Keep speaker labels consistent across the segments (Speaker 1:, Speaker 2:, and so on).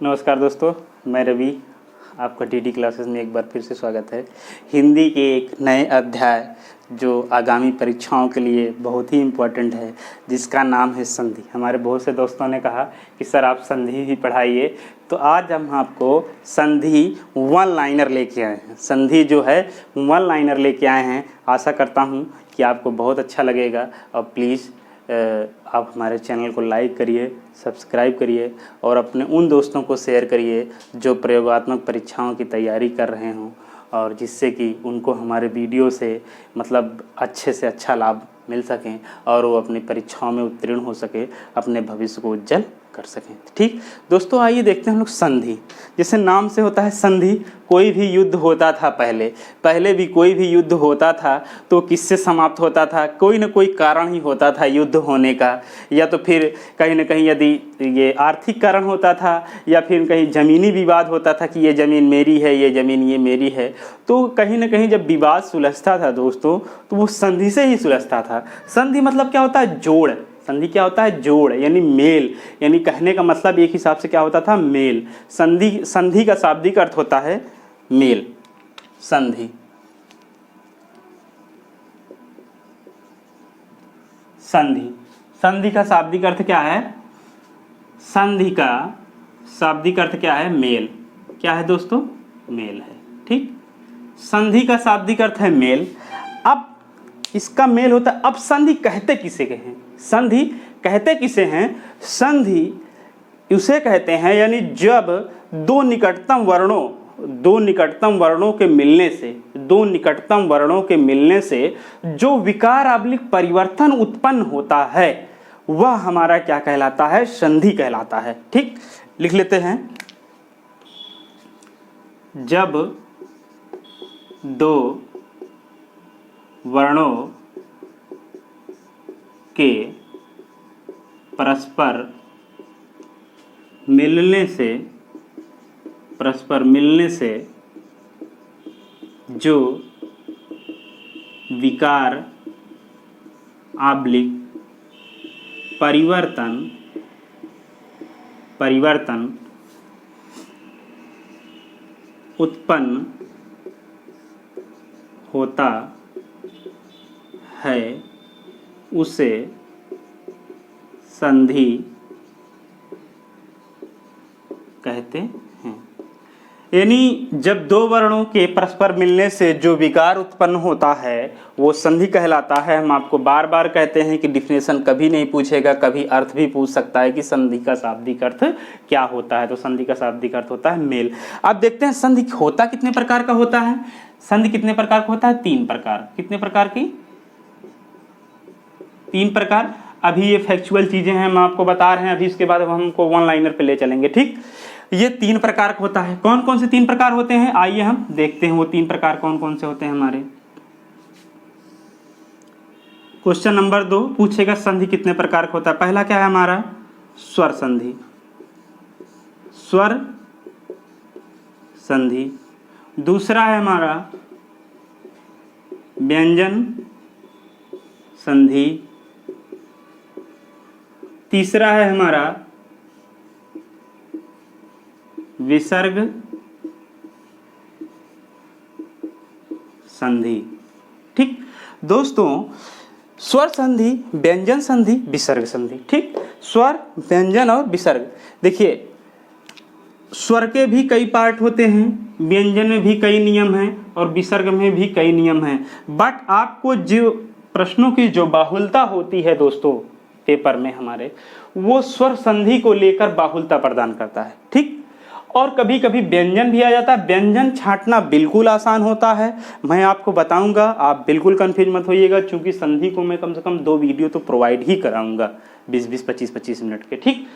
Speaker 1: नमस्कार दोस्तों, मैं रवि। आपका डीडी क्लासेस में एक बार फिर से स्वागत है। हिंदी के एक नए अध्याय जो आगामी परीक्षाओं के लिए बहुत ही इम्पोर्टेंट है, जिसका नाम है संधि। हमारे बहुत से दोस्तों ने कहा कि सर आप संधि भी पढ़ाइए, तो आज हम आपको संधि वन लाइनर लेके आए हैं। संधि जो है वन लाइनर लेके आए हैं। आशा करता हूँ कि आपको बहुत अच्छा लगेगा और प्लीज़ आप हमारे चैनल को लाइक करिए, सब्सक्राइब करिए और अपने उन दोस्तों को शेयर करिए जो प्रयोगात्मक परीक्षाओं की तैयारी कर रहे हों, और जिससे कि उनको हमारे वीडियो से मतलब अच्छे से अच्छा लाभ मिल सकें और वो अपनी परीक्षाओं में उत्तीर्ण हो सके, अपने भविष्य को उज्जवल कर सकें। ठीक दोस्तों, आइए देखते हैं हम लोग संधि। जैसे नाम से होता है संधि, कोई भी युद्ध होता था पहले भी कोई भी युद्ध होता था तो किससे समाप्त होता था? कोई न कोई कारण ही होता था युद्ध होने का, या तो फिर कहीं न कहीं यदि ये आर्थिक कारण होता था, या फिर कहीं ज़मीनी विवाद होता था कि ये ज़मीन मेरी है, ये ज़मीन ये मेरी है। तो कहीं न कहीं जब विवाद सुलझता था दोस्तों, तो वो संधि से ही सुलझता था। संधि मतलब क्या होता है? जोड़। संधि क्या होता है? जोड़, यानी मेल। यानी कहने का मतलब एक हिसाब से क्या होता था? मेल। संधि का शाब्दिक अर्थ होता है मेल। संधि संधि संधि का शाब्दिक अर्थ क्या है? संधि का शाब्दिक अर्थ क्या है? मेल। क्या है दोस्तों? मेल है। ठीक, संधि का शाब्दिक अर्थ है मेल। अब इसका मेल होता है। अब संधि कहते किसे हैं? संधि कहते किसे हैं? संधि उसे कहते हैं यानी जब दो निकटतम वर्णों के मिलने से जो विकार आब्लिक परिवर्तन उत्पन्न होता है, वह हमारा क्या कहलाता है? संधि कहलाता है। ठीक, लिख लेते हैं। जब दो वर्णों के परस्पर मिलने से जो विकार आब्लिक परिवर्तन उत्पन्न होता है, उसे संधि कहते हैं। यानी जब दो वर्णों के परस्पर मिलने से जो विकार उत्पन्न होता है वो संधि कहलाता है। हम आपको बार बार कहते हैं कि डिफिनेशन कभी नहीं पूछेगा, कभी अर्थ भी पूछ सकता है कि संधि का शाब्दिक अर्थ क्या होता है। तो संधि का शाब्दिक अर्थ होता है मेल। अब देखते हैं संधि होता कितने प्रकार का होता है। संधि कितने प्रकार का होता है? 3 प्रकार। कितने प्रकार की? 3 प्रकार। अभी ये फैक्चुअल चीजें हैं, हम आपको बता रहे हैं। अभी इसके बाद हमको वन लाइनर पे ले चलेंगे। ठीक, ये 3 प्रकार का होता है। कौन कौन से 3 प्रकार होते हैं? आइए हम देखते हैं वो 3 प्रकार कौन कौन से होते हैं हमारे। क्वेश्चन नंबर 2 पूछेगा संधि कितने प्रकार का होता है। पहला क्या है हमारा? स्वर संधि। स्वर संधि। दूसरा है हमारा व्यंजन संधि। तीसरा है हमारा विसर्ग संधि। ठीक दोस्तों, स्वर संधि, व्यंजन संधि, विसर्ग संधि। ठीक, स्वर, व्यंजन और विसर्ग। देखिए, स्वर के भी कई पार्ट होते हैं, व्यंजन में भी कई नियम हैं और विसर्ग में भी कई नियम हैं। बट आपको जो प्रश्नों की जो बाहुलता होती है दोस्तों पेपर में हमारे, वो स्वर संधि को लेकर बाहुलता प्रदान करता है। ठीक, और कभी कभी व्यंजन भी आ जाता है। व्यंजन छांटना बिल्कुल आसान होता है, मैं आपको बताऊंगा। आप बिल्कुल कंफ्यूज मत होइएगा, क्योंकि संधि को मैं कम से कम 2 वीडियो तो प्रोवाइड ही कराऊंगा, 20-20, 25-25 मिनट के। ठीक,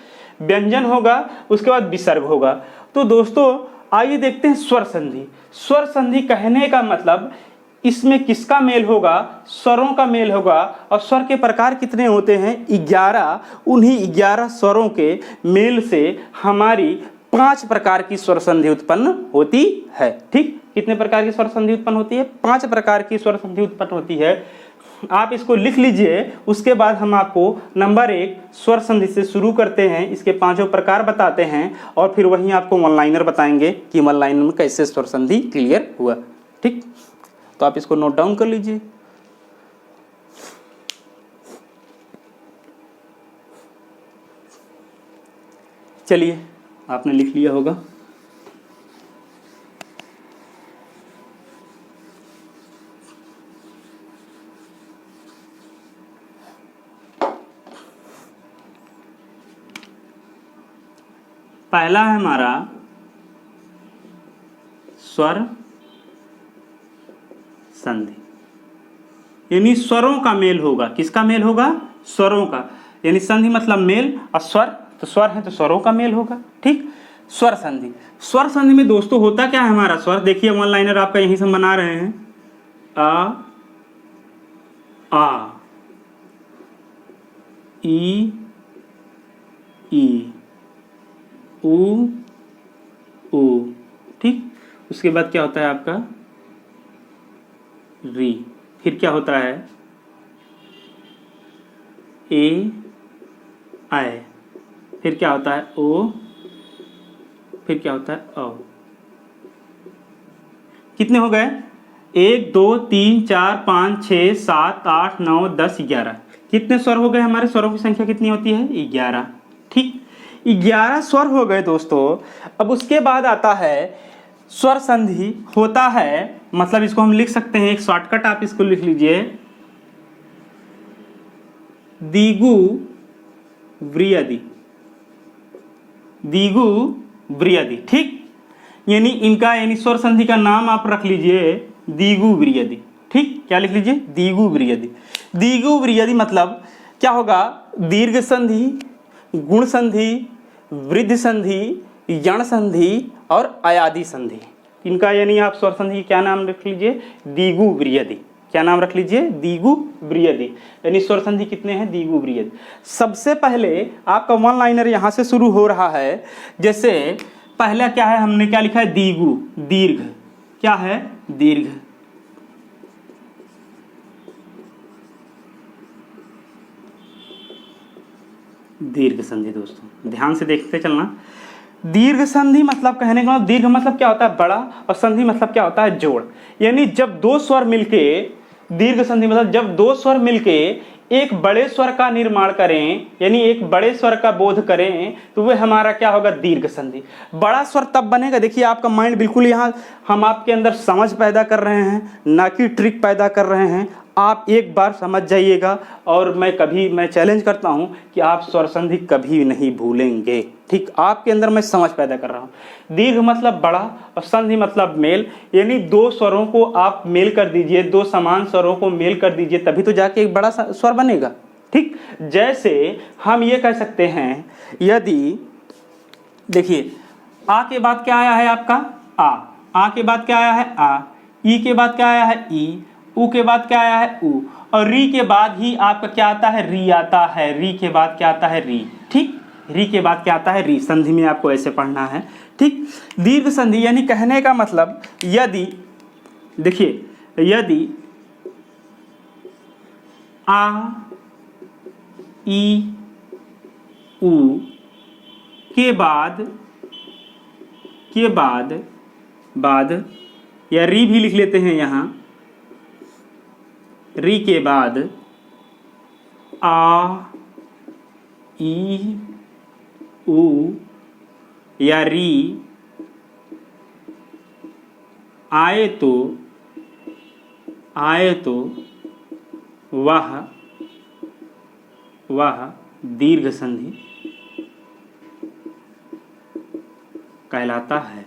Speaker 1: व्यंजन होगा, उसके बाद विसर्ग होगा। तो दोस्तों आइए देखते हैं स्वर संधि। स्वर संधि कहने का मतलब इसमें किसका मेल होगा? स्वरों का मेल होगा। और स्वर के प्रकार कितने होते हैं? 11। उन्हीं 11 स्वरों के मेल से हमारी 5 प्रकार की स्वर संधि उत्पन्न होती है। ठीक, कितने प्रकार की स्वर संधि उत्पन्न होती है? 5 प्रकार की स्वर संधि उत्पन्न होती है। आप इसको लिख लीजिए। उसके बाद हम आपको नंबर 1 स्वर संधि से शुरू करते हैं, इसके 5 प्रकार बताते हैं और फिर वहीं आपको वन लाइनर बताएंगे कि वन लाइनर में कैसे स्वर संधि क्लियर हुआ। ठीक, तो आप इसको नोट डाउन कर लीजिए। चलिए, आपने लिख लिया होगा। पहला है हमारा स्वर संधि, यानी स्वरों का मेल होगा। किसका मेल होगा? स्वरों का, यानी संधि मतलब मेल और स्वर, तो स्वर है तो स्वरों का मेल होगा। ठीक, स्वर संधि। स्वर संधि में दोस्तों होता क्या है हमारा स्वर? देखिए वन लाइनर आपका यहीं से हम बना रहे हैं। आ ई ऊ ऊ। ठीक, उसके बाद क्या होता है आपका? री। फिर क्या होता है? ए आय। फिर क्या होता है? ओ। फिर क्या होता है? औ। कितने हो गए? 1 2 3 4 5 6 7 8 9 10 11। कितने स्वर हो गए? हमारे स्वरों की संख्या कितनी होती है? 11। ठीक, 11 स्वर हो गए दोस्तों। अब उसके बाद आता है स्वर संधि होता है, मतलब इसको हम लिख सकते हैं, एक शॉर्टकट आप इसको लिख लीजिए, दीगु व्रियदि। दीगु व्रियदि। ठीक, यानी इनका यानी स्वर संधि का नाम आप रख लीजिए दीगु व्रियदि। ठीक, क्या लिख लीजिए? दीगु व्रियदि। दीगु व्रियदि मतलब क्या होगा? दीर्घ संधि, गुण संधि, वृद्धि संधि, यण संधि और अयादि संधि। इनका यानी आप स्वर संधि क्या नाम रख लीजिए? दीगु व्रियदि। क्या नाम रख लीजिए? दीगु व्रियदि। यानी स्वर संधि कितने हैं? दीगु व्रियदि। सबसे पहले आपका वन लाइनर यहां से शुरू हो रहा है। जैसे पहला क्या है? हमने क्या लिखा है? दीगु, दीर्घ। क्या है? दीर्घ। दीर्घ संधि दोस्तों ध्यान से देखते चलना। दीर्घ संधि मतलब कहने का दीर्घ मतलब क्या होता है? बड़ा, और संधि मतलब क्या होता है? जोड़। यानी जब दो स्वर मिलके, दीर्घ संधि मतलब जब दो स्वर मिलके एक बड़े स्वर का निर्माण करें, यानी एक बड़े स्वर का बोध करें, तो वह हमारा क्या होगा? दीर्घ संधि। बड़ा स्वर तब बनेगा, देखिए आपका माइंड बिल्कुल यहाँ हम आपके अंदर समझ पैदा कर रहे हैं, ना कि ट्रिक पैदा कर रहे हैं। आप एक बार समझ जाइएगा, और मैं चैलेंज करता हूं कि आप स्वर संधि कभी नहीं भूलेंगे। ठीक, आपके अंदर मैं समझ पैदा कर रहा हूं। दीर्घ मतलब बड़ा और संधि मतलब मेल, यानी दो स्वरों को आप मेल कर दीजिए, दो समान स्वरों को मेल कर दीजिए, तभी तो जाके एक बड़ा स्वर बनेगा। ठीक, जैसे हम ये कह सकते हैं, यदि देखिए आ के बाद क्या आया है आपका? आ के बाद क्या आया है? आ। ई के बाद क्या आया है? ई। ऊ के बाद क्या आया है? ऊ। और री के बाद ही आपका क्या आता है? री आता है। री के बाद क्या आता है? री। ठीक, री के बाद क्या आता है? री। संधि में आपको ऐसे पढ़ना है। ठीक, दीर्घ संधि यानी कहने का मतलब, यदि देखिए, यदि आ ई ऊ के बाद या री भी लिख लेते हैं यहाँ, री के बाद आ ई ऊ या री आए तो वह दीर्घ संधि कहलाता है।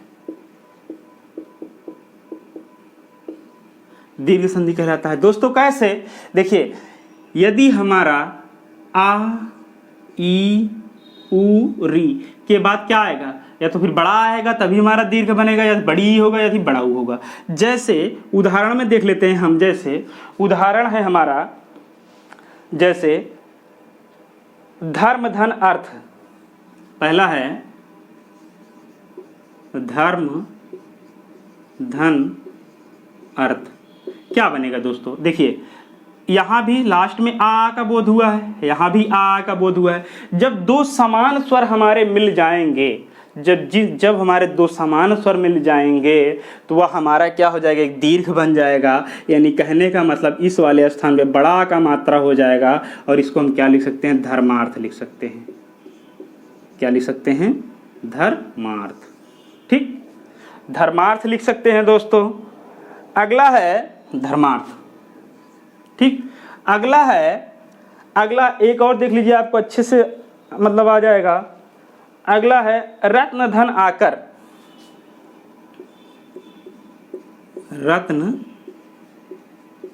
Speaker 1: दीर्घ संधि कहलाता है दोस्तों। कैसे? देखिए, यदि हमारा आ ई ऊ री के बाद क्या आएगा? या तो फिर बड़ा आएगा तभी हमारा दीर्घ बनेगा, या बड़ी ही होगा या फिर बड़ा होगा। जैसे उदाहरण में देख लेते हैं हम। जैसे उदाहरण है हमारा, जैसे धर्म धन अर्थ। पहला है धर्म धन अर्थ। क्या बनेगा दोस्तों? देखिए यहाँ भी लास्ट में आ का बोध हुआ है, यहाँ भी आ का बोध हुआ है। जब दो समान स्वर हमारे मिल जाएंगे, जब हमारे दो समान स्वर मिल जाएंगे तो वह हमारा क्या हो जाएगा, एक दीर्घ बन जाएगा। यानी कहने का मतलब इस वाले स्थान पे बड़ा का मात्रा हो जाएगा और इसको हम क्या लिख सकते हैं, धर्मार्थ लिख सकते हैं। क्या लिख सकते हैं, धर्मार्थ। ठीक, धर्मार्थ लिख सकते हैं दोस्तों। अगला है धर्मार्थ। ठीक, अगला एक और देख लीजिए, आपको अच्छे से मतलब आ जाएगा। अगला है रत्न धन आकर। रत्न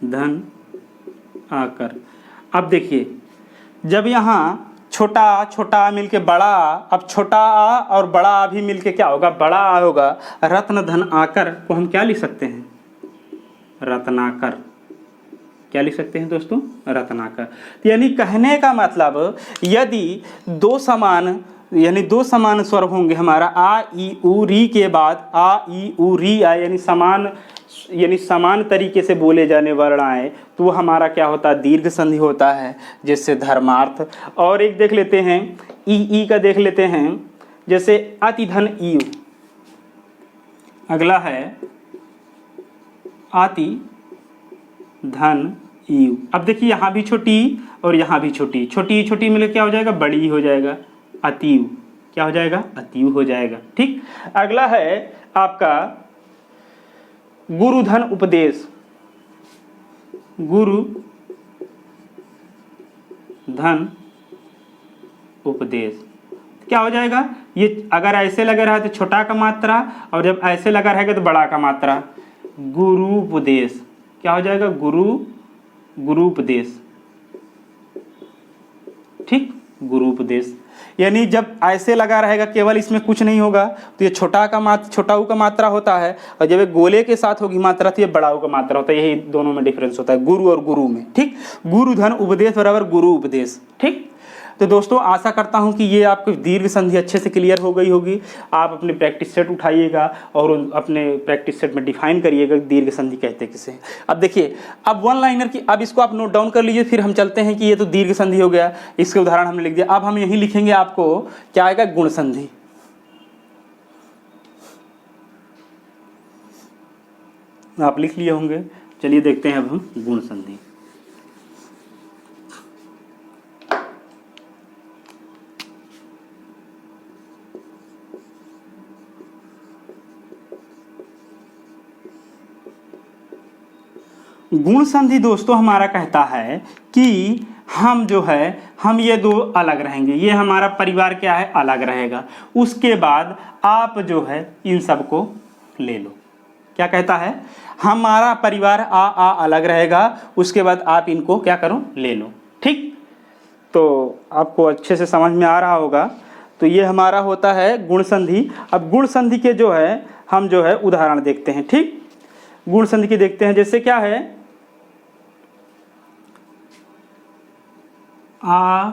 Speaker 1: धन आकर। अब देखिए, जब यहाँ छोटा छोटा मिलके बड़ा, अब छोटा आ और बड़ा आ भी मिलके क्या होगा, बड़ा आ होगा। रत्न धन आकर को हम क्या लिख सकते हैं, रत्नाकर। क्या लिख सकते हैं दोस्तों, रत्नाकर। यानी कहने का मतलब यदि दो समान स्वर होंगे, हमारा आ ई उ री के बाद आ ई उ री आए, यानी समान तरीके से बोले जाने वर्ण आए, तो वो हमारा क्या होता है, दीर्घ संधि होता है, जिससे धर्मार्थ। और एक देख लेते हैं ई का देख लेते हैं, जैसे अति धन ई। अगला है अति धन ई। अब देखिए, यहाँ भी छोटी और यहाँ भी छोटी, छोटी छोटी मिलकर क्या हो जाएगा, बड़ी हो जाएगा, अतीव। क्या हो जाएगा, अतीव हो जाएगा। ठीक, अगला है आपका गुरु धन उपदेश। गुरु धन उपदेश क्या हो जाएगा, ये अगर ऐसे लगा रहा है तो छोटा का मात्रा, और जब ऐसे लगा रहेगा तो बड़ा का मात्रा। गुरु उपदेश क्या हो जाएगा, गुरु उपदेश। ठीक, गुरु उपदेश। यानी जब ऐसे लगा रहेगा, केवल इसमें कुछ नहीं होगा, तो ये छोटा ऊ का मात्रा होता है, और जब ये गोले के साथ होगी मात्रा तो ये बड़ा ऊ का मात्रा होता है। यही दोनों में डिफरेंस होता है, गुरु और गुरु में। ठीक, गुरु धन उपदेश बराबर गुरु उपदेश। ठीक, तो दोस्तों आशा करता हूं कि ये आपको दीर्घ संधि अच्छे से क्लियर हो गई होगी। आप अपने प्रैक्टिस सेट उठाइएगा और अपने प्रैक्टिस सेट में डिफाइन करिएगा दीर्घ संधि कहते किसे। अब देखिए, अब वन लाइनर की, अब इसको आप नोट डाउन कर लीजिए, फिर हम चलते हैं कि ये तो दीर्घ संधि हो गया, इसके उदाहरण हमने लिख दिया। अब हम यही लिखेंगे, आपको क्या आएगा, गुण संधि। आप लिख लिए होंगे, चलिए देखते हैं अब हम गुण संधि। गुण संधि दोस्तों हमारा कहता है कि हम ये दो अलग रहेंगे, ये हमारा परिवार क्या है, अलग रहेगा। उसके बाद आप जो है इन सबको ले लो। क्या कहता है, हमारा परिवार आ अलग रहेगा, उसके बाद आप इनको क्या करो, ले लो। ठीक, तो आपको अच्छे से समझ में आ रहा होगा। तो ये हमारा होता है गुण संधि। अब गुण संधि के जो है हम जो है उदाहरण देखते हैं। ठीक, गुण संधि के देखते हैं, जैसे क्या है, आ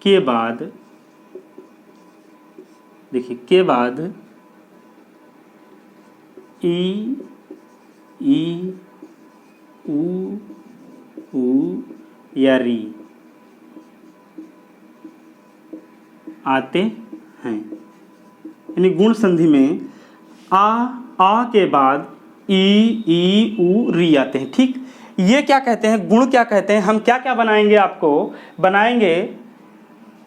Speaker 1: के बाद, देखिए के बाद ई उ या री आते हैं। यानी गुण संधि में आ के बाद ई उ री आते हैं। ठीक, ये क्या कहते हैं, गुण क्या कहते हैं, हम क्या क्या बनाएंगे, आपको बनाएंगे,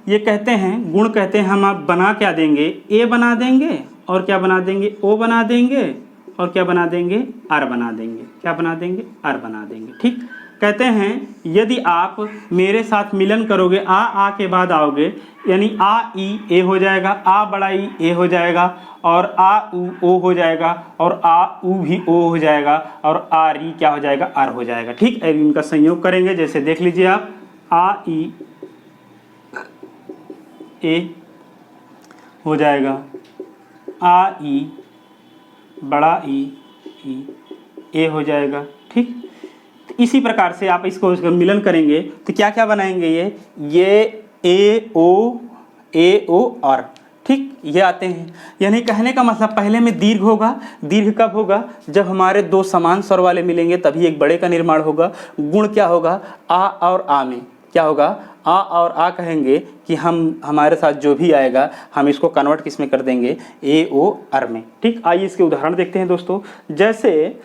Speaker 1: ये कहते हैं गुण कहते हैं, हम आप बना क्या देंगे, ए बना देंगे, और क्या बना देंगे, ओ बना देंगे, और क्या बना देंगे, आर बना देंगे। क्या बना देंगे, आर बना देंगे। ठीक, कहते हैं यदि आप मेरे साथ मिलन करोगे, आ के बाद आओगे, यानी आ ई ए हो जाएगा, आ बड़ा ई ए हो जाएगा, और आ उ ओ हो जाएगा, और आ उ भी ओ हो जाएगा, और आ री क्या हो जाएगा, आर हो जाएगा। ठीक, इनका संयोग करेंगे, जैसे देख लीजिए आप, आ ई ए हो जाएगा, आ ई बड़ा ई ए हो जाएगा। ठीक, इसी प्रकार से आप इसको मिलन करेंगे तो क्या क्या बनाएंगे, ये ए ओ आर। ठीक, ये आते हैं। यानी कहने का मतलब पहले में दीर्घ होगा। दीर्घ कब होगा? जब हमारे दो समान स्वर वाले मिलेंगे तभी एक बड़े का निर्माण होगा। गुण क्या होगा? आ और आ में क्या होगा? आ और आ कहेंगे कि हम हमारे साथ जो भी आएगा हम इसको कन्वर्ट किस में कर देंगे? ए ओ अर में। ठीक, आइए इसके उदाहरण देखते हैं दोस्तों। जैसे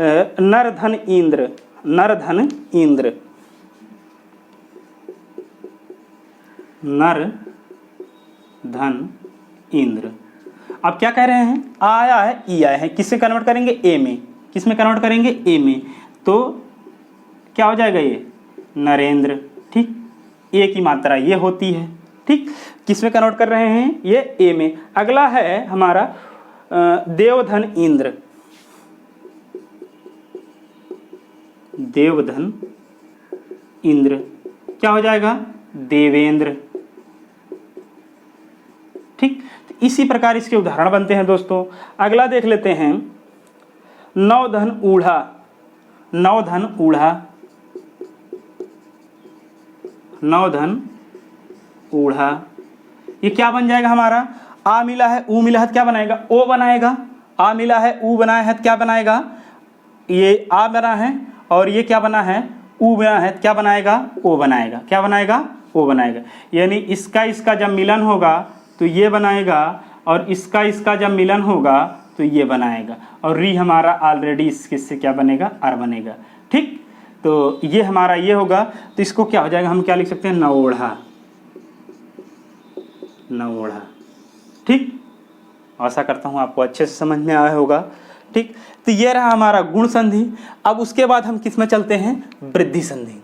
Speaker 1: नर धन इंद्र, नर धन इंद्र, नर धन इंद्र। अब क्या कह रहे हैं? आया है, ई आया है, किससे कन्वर्ट करेंगे? ए में। किस में कन्वर्ट करेंगे? ए में। तो क्या हो जाएगा? ये नरेंद्र। ठीक, ए की मात्रा ये होती है। ठीक, किस में कन्वर्ट कर रहे हैं? ये ए में। अगला है हमारा देवधन इंद्र, देवधन इंद्र, क्या हो जाएगा? देवेंद्र। ठीक, तो इसी प्रकार इसके उदाहरण बनते हैं दोस्तों। अगला देख लेते हैं नवधन ऊढ़ा, नवधन ऊढ़ा, नवधन ऊढ़ा। ये क्या बन जाएगा हमारा? आ मिला है, ऊ मिला है, क्या बनाएगा? ओ बनाएगा। आ मिला है, ऊ बनाया है, क्या बनाएगा? ये आ बना है और ये क्या बना है? ऊ बना है, क्या बनाएगा? ओ बनाएगा। क्या बनाएगा? ओ बनाएगा। यानी इसका इसका जब मिलन होगा तो ये बनाएगा और इसका इसका जब मिलन होगा तो ये बनाएगा। और री हमारा ऑलरेडी इससे क्या बनेगा? अर बनेगा। ठीक, तो ये हमारा ये होगा। तो इसको क्या हो जाएगा? हम क्या लिख सकते हैं? नवोढ़ा, नवोढ़ा। ठीक, आशा करता हूँ आपको अच्छे से समझ में आया होगा। ठीक, तो ये रहा हमारा गुण संधि। अब उसके बाद हम किस में चलते हैं? वृद्धि संधि।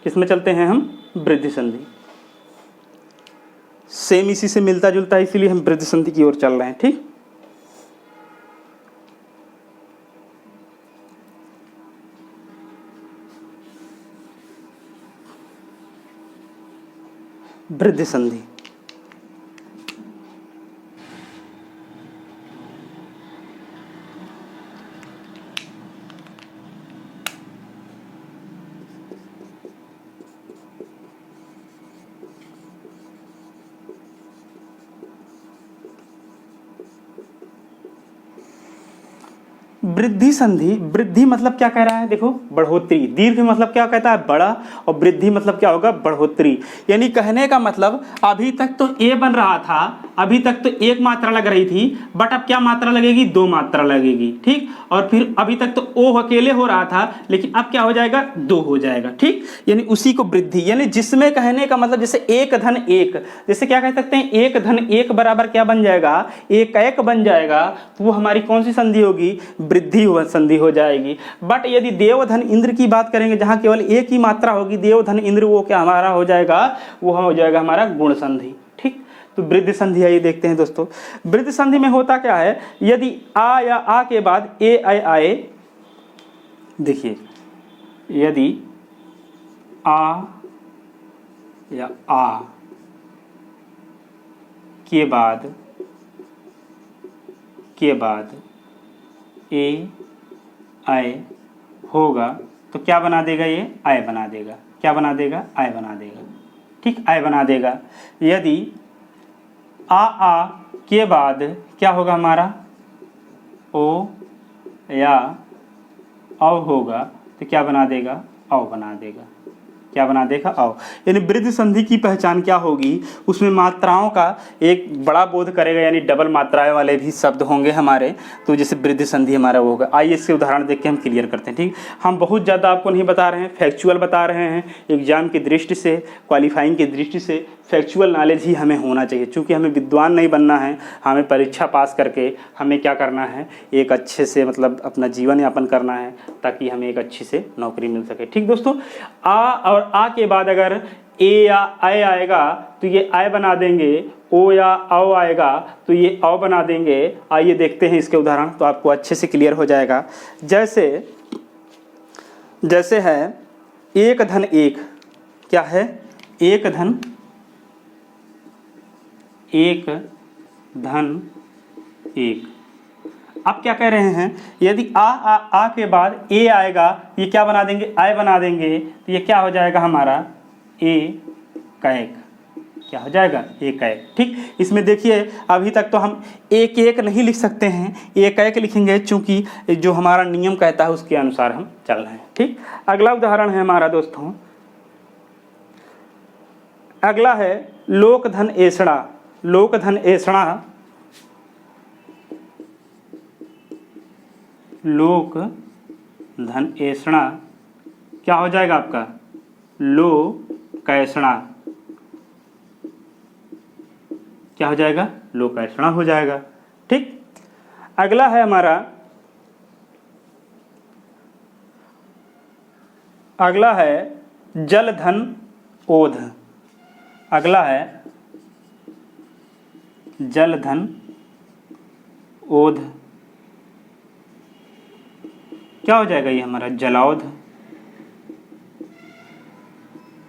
Speaker 1: किस में चलते हैं हम? वृद्धि संधि। सेम इसी से मिलता जुलता है, इसीलिए हम वृद्धि संधि की ओर चल रहे हैं। ठीक, वृद्धि संधि। वृद्धि संधि, वृद्धि मतलब क्या कह रहा है? देखो, बढ़ोतरी। दीर्घ मतलब क्या कहता है? बड़ा। और वृद्धि मतलब क्या होगा? बढ़ोतरी। यानी कहने का मतलब अभी तक तो ए बन रहा था, अभी तक तो एक मात्रा लग रही थी, बट अब क्या मात्रा लगेगी? दो मात्रा लगेगी। ठीक, और फिर अभी तक तो ओ अकेले हो रहा था, लेकिन अब क्या हो जाएगा? दो हो जाएगा। ठीक, यानी उसी को वृद्धि, यानी जिसमें कहने का मतलब जैसे एक धन एक, जैसे क्या कह सकते हैं? एक धन एक बराबर क्या बन जाएगा? एक एक बन जाएगा। तो वो हमारी कौन सी संधि होगी? वृद्धि संधि हो जाएगी। बट यदि देवधन इंद्र की बात करेंगे, जहां केवल एक ही मात्रा होगी, देवधन इंद्र, वो क्या हमारा हो जाएगा? वो हो जाएगा हमारा गुण संधि। ठीक, तो वृद्धि संधि आइए देखते हैं दोस्तों। वृद्धि संधि में होता क्या है? यदि आ या आ के बाद ए आए, देखिए, यदि आ या आ के बाद ए आय होगा तो क्या बना देगा? ये आय बना देगा। क्या बना देगा? आय बना देगा। ठीक, आय बना देगा। यदि आ के बाद क्या होगा हमारा? ओ या औ होगा तो क्या बना देगा? औ बना देगा। क्या बना देगा? औ। यानी वृद्धि संधि की पहचान क्या होगी? उसमें मात्राओं का एक बड़ा बोध करेगा, यानी डबल मात्राएं वाले भी शब्द होंगे हमारे, तो जैसे वृद्धि संधि हमारा वो होगा। आइए इसके उदाहरण देख के हम क्लियर करते हैं। ठीक, हम बहुत ज़्यादा आपको नहीं बता रहे हैं, फैक्चुअल बता रहे हैं। एग्जाम की दृष्टि से, क्वालिफाइंग की दृष्टि से फैक्चुअल नॉलेज ही हमें होना चाहिए, क्योंकि हमें विद्वान नहीं बनना है। हमें परीक्षा पास करके हमें क्या करना है? एक अच्छे से मतलब अपना जीवन यापन करना है, ताकि हमें एक अच्छी से नौकरी मिल सके। ठीक दोस्तों, आ और आ के बाद अगर ए या आय आएगा तो ये आय बना देंगे, ओ या औ आएगा तो ये औ बना देंगे। आइए देखते हैं इसके उदाहरण, तो आपको अच्छे से क्लियर हो जाएगा। जैसे है एक धन एक, क्या है? एक धन एक। अब क्या कह रहे हैं? यदि आ के बाद ए आएगा, ये क्या बना देंगे? आय बना देंगे। तो ये क्या हो जाएगा हमारा? ए का एक। क्या हो जाएगा, एक एक। ठीक, इसमें देखिए अभी तक तो हम एक एक नहीं लिख सकते हैं, एक एक लिखेंगे, चूंकि जो हमारा नियम कहता है उसके अनुसार हम चल रहे हैं। ठीक, अगला उदाहरण है हमारा दोस्तों, अगला है लोकधन ऐसड़ा। लोकधन ऐसड़ा, लोकधन ऐसड़ा क्या हो जाएगा आपका, लो कैसड़ा, क्या हो जाएगा, लो कैसड़ा हो जाएगा। ठीक, अगला है हमारा, अगला है जलधन ओध। अगला है जलधन ओध, क्या हो जाएगा ये हमारा, जलाओध,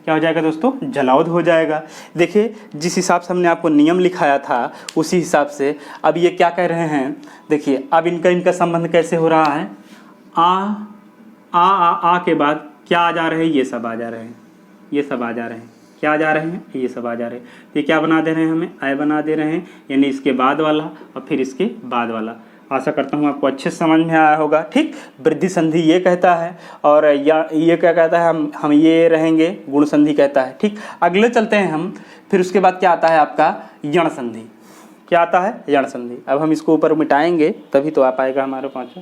Speaker 1: क्या हो जाएगा दोस्तों, जलाओध हो जाएगा। देखिए जिस हिसाब से हमने आपको नियम लिखाया था उसी हिसाब से अब ये क्या कह रहे हैं, देखिए अब इनका संबंध कैसे हो रहा है, आ के बाद क्या आ जा रहे हैं, ये सब आ जा रहे हैं, ये सब आ जा रहे हैं, क्या आ जा रहे हैं, ये सब आ जा रहे हैं। तो ये क्या बना दे रहे हैं, हमें आय बना दे रहे हैं, यानी इसके बाद वाला और फिर इसके बाद वाला। आशा करता हूँ आपको अच्छे से समझ में आया होगा। ठीक, वृद्धि संधि ये कहता है और या ये क्या कहता है, हम ये रहेंगे, गुण संधि कहता है। ठीक, अगले चलते हैं हम, फिर उसके बाद क्या आता है आपका, यण संधि। क्या आता है, यण संधि। अब हम इसको ऊपर मिटाएंगे तभी तो आ पाएगा हमारे पाँचों।